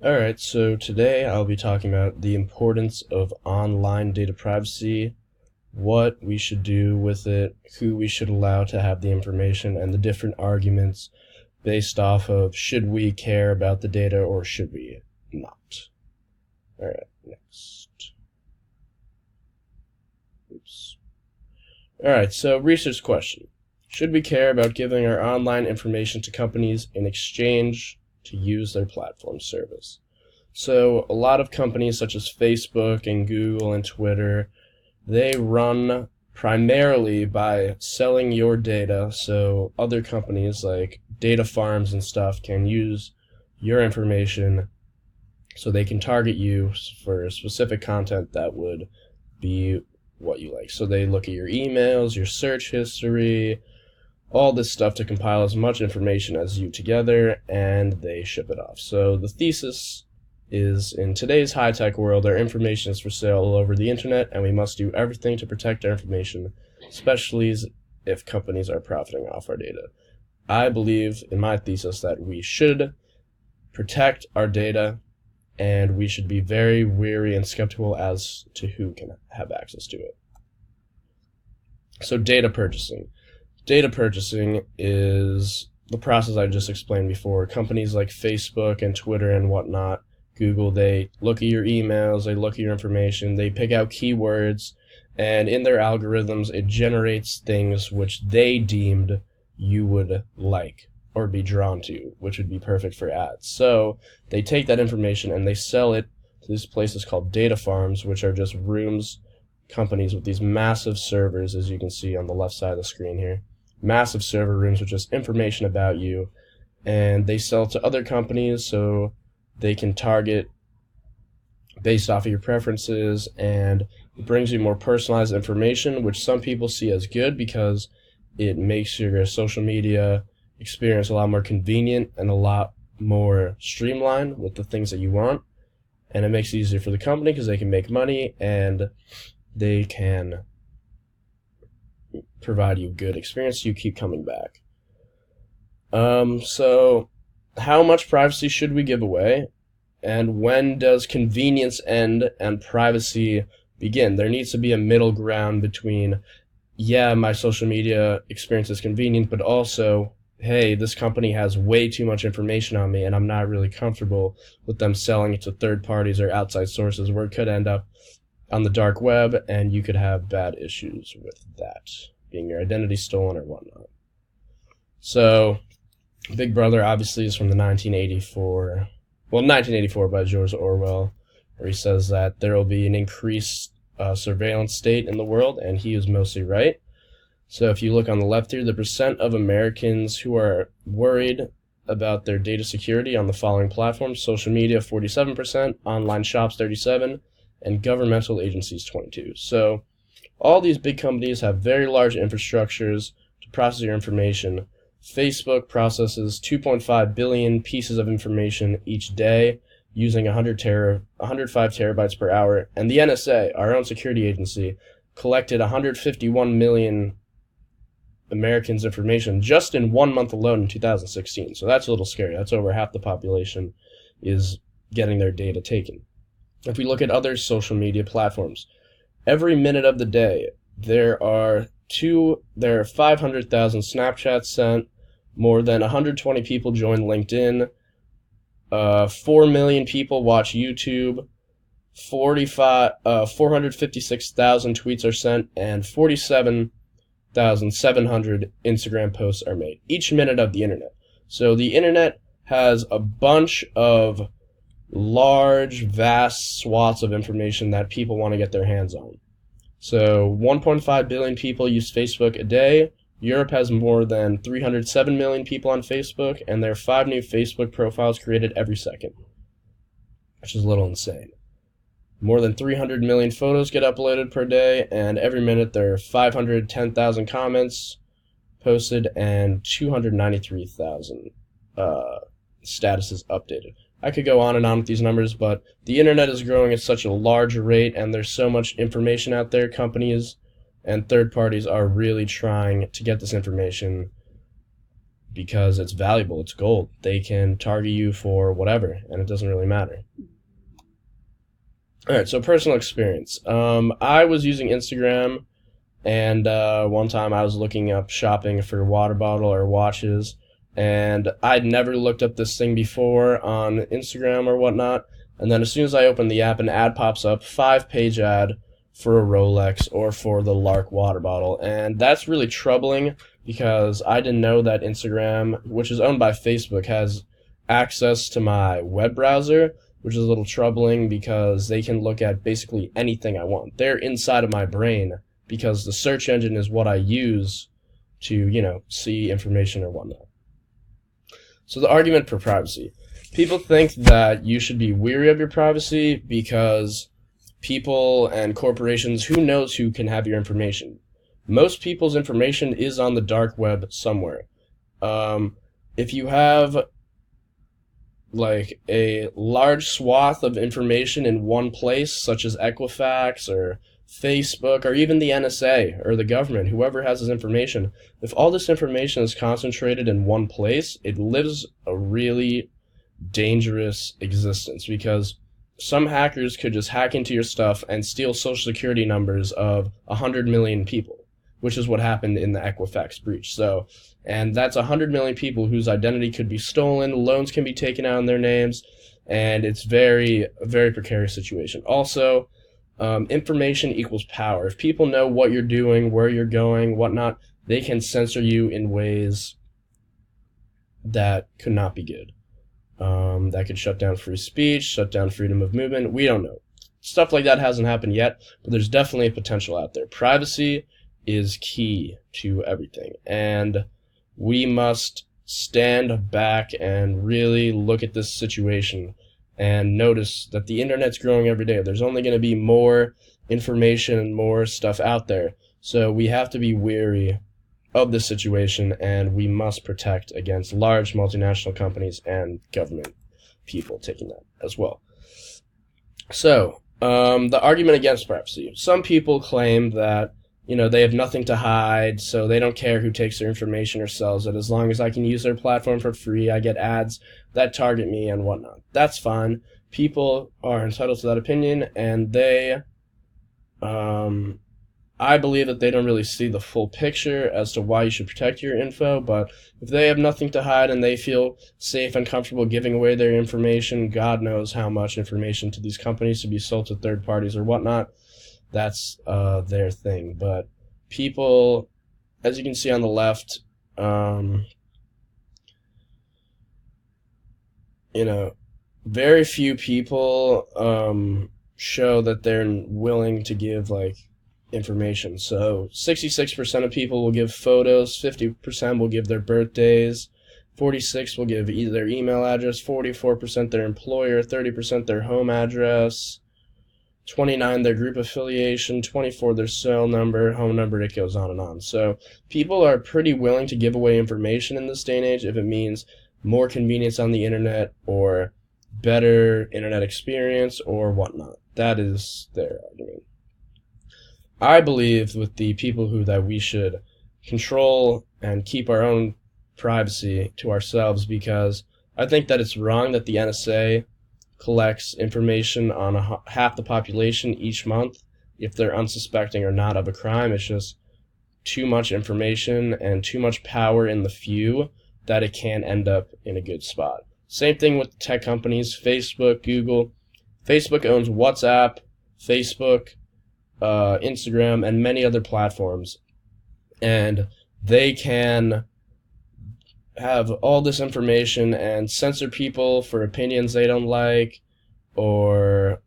Alright, so today I'll be talking about the importance of online data privacy, what we should do with it, who we should allow to have the information, and the different arguments based off of should we care about the data or should we not. Alright, next. Oops. Alright, so research question. Should we care about giving our online information to companies in exchange to use their platform service? So a lot of companies such as Facebook and Google and Twitter, they run primarily by selling your data, so other companies like data farms and stuff can use your information so they can target you for specific content that would be what you like. So they look at your emails, your search history, all this stuff to compile as much information as you together, and they ship it off. So the thesis is, in today's high-tech world, our information is for sale all over the internet, and we must do everything to protect our information, especially if companies are profiting off our data. I believe, in my thesis, that we should protect our data, and we should be very wary and skeptical as to who can have access to it. So data purchasing. Data purchasing is the process I just explained before. Companies like Facebook and Twitter and whatnot, Google, they look at your emails, they look at your information, they pick out keywords, and in their algorithms it generates things which they deemed you would like or be drawn to, which would be perfect for ads. So they take that information and they sell it to these places called data farms, which are just rooms, companies with these massive servers, as you can see on the left side of the screen here. Massive server rooms with just information about you, and they sell to other companies so they can target based off of your preferences, and it brings you more personalized information, which some people see as good because it makes your social media experience a lot more convenient and a lot more streamlined with the things that you want, and it makes it easier for the company because they can make money and they can provide you good experience so you keep coming back. So how much privacy should we give away, and when does convenience end and privacy begin? There needs to be a middle ground between, yeah, my social media experience is convenient, but also, hey, this company has way too much information on me and I'm not really comfortable with them selling it to third parties or outside sources where it could end up on the dark web and you could have bad issues with that, being your identity stolen or whatnot. So Big Brother obviously is from the 1984 by George Orwell, where he says that there will be an increased surveillance state in the world, and he is mostly right. So if you look on the left here, the percent of Americans who are worried about their data security on the following platforms: social media 47%, online shops 37%, and governmental agencies 22%. So all these big companies have very large infrastructures to process your information. Facebook processes 2.5 billion pieces of information each day using 105 terabytes per hour, and the NSA, our own security agency, collected 151 million Americans' information just in 1 month alone in 2016. So that's a little scary. That's over half the population is getting their data taken. If we look at other social media platforms, every minute of the day there are 500,000 Snapchats sent, more than 120 people join LinkedIn, 4 million people watch YouTube, 456,000 tweets are sent, and 47,700 Instagram posts are made each minute of the internet. So the internet has a bunch of large, vast swaths of information that people want to get their hands on. So 1.5 billion people use Facebook a day. Europe has more than 307 million people on Facebook, and there are 5 new Facebook profiles created every second, which is a little insane. More than 300 million photos get uploaded per day, and every minute there are 510,000 comments posted and 293,000 statuses updated. I could go on and on with these numbers, but the internet is growing at such a large rate, and there's so much information out there. Companies and third parties are really trying to get this information because it's valuable, it's gold. They can target you for whatever, and it doesn't really matter. All right, so personal experience. I was using Instagram, and one time I was looking up shopping for a water bottle or watches, and I'd never looked up this thing before on Instagram or whatnot. And then as soon as I open the app, an ad pops up, 5-page ad for a Rolex or for the Lark water bottle. And that's really troubling because I didn't know that Instagram, which is owned by Facebook, has access to my web browser, which is a little troubling because they can look at basically anything I want. They're inside of my brain because the search engine is what I use to, see information or whatnot. So the argument for privacy. People think that you should be weary of your privacy because people and corporations, who knows who can have your information? Most people's information is on the dark web somewhere. If you have like a large swath of information in one place, such as Equifax or Facebook or even the NSA or the government, whoever has this information, if all this information is concentrated in one place, it lives a really dangerous existence because some hackers could just hack into your stuff and steal social security numbers of 100 million people, which is what happened in the Equifax breach. And that's 100 million people whose identity could be stolen, loans can be taken out in their names, and it's a very precarious situation. Also, information equals power. If people know what you're doing, where you're going, whatnot, they can censor you in ways that could not be good. That could shut down free speech, shut down freedom of movement. We don't know. Stuff like that hasn't happened yet, but there's definitely a potential out there. Privacy is key to everything, and we must stand back and really look at this situation and notice that the internet's growing every day. There's only going to be more information and more stuff out there, so we have to be wary of this situation, and we must protect against large multinational companies and government people taking that as well. So, the argument against privacy. Some people claim that, they have nothing to hide, so they don't care who takes their information or sells it. As long as I can use their platform for free, I get ads that target me and whatnot. That's fine. People are entitled to that opinion, and I believe that they don't really see the full picture as to why you should protect your info, but if they have nothing to hide and they feel safe and comfortable giving away their information, God knows how much information to these companies to be sold to third parties or whatnot, that's their thing. But people, as you can see on the left, very few people show that they're willing to give, information. So 66% of people will give photos, 50% will give their birthdays, 46% will give either their email address, 44% their employer, 30% their home address, 29% their group affiliation, 24% their cell number, home number, it goes on and on. So people are pretty willing to give away information in this day and age if it means more convenience on the internet or better internet experience or whatnot. That is their argument. I believe with the people that we should control and keep our own privacy to ourselves, because I think that it's wrong that the NSA collects information on half the population each month if they're unsuspecting or not of a crime. It's just too much information and too much power in the few that it can end up in a good spot. Same thing with tech companies, Facebook, Google. Facebook owns WhatsApp, Facebook, Instagram, and many other platforms, and they can have all this information and censor people for opinions they don't like, or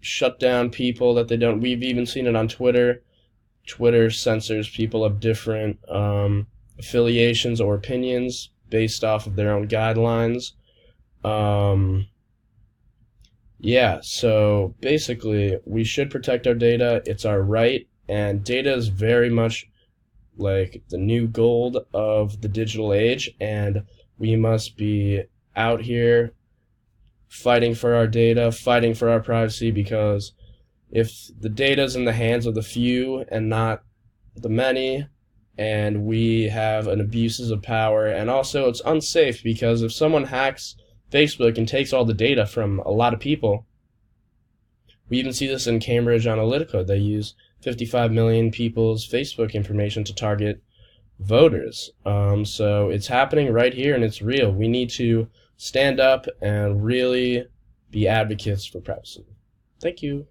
shut down people that they don't. We've even seen it on Twitter. Twitter censors people of different affiliations or opinions based off of their own guidelines. So basically, we should protect our data. It's our right, and data is very much like the new gold of the digital age, and we must be out here fighting for our data, fighting for our privacy, because if the data is in the hands of the few and not the many, and we have an abuses of power, and also it's unsafe because if someone hacks Facebook and takes all the data from a lot of people, we even see this in Cambridge Analytica. They use 55 million people's Facebook information to target voters. So it's happening right here, and it's real. We need to stand up and really be advocates for privacy. Thank you.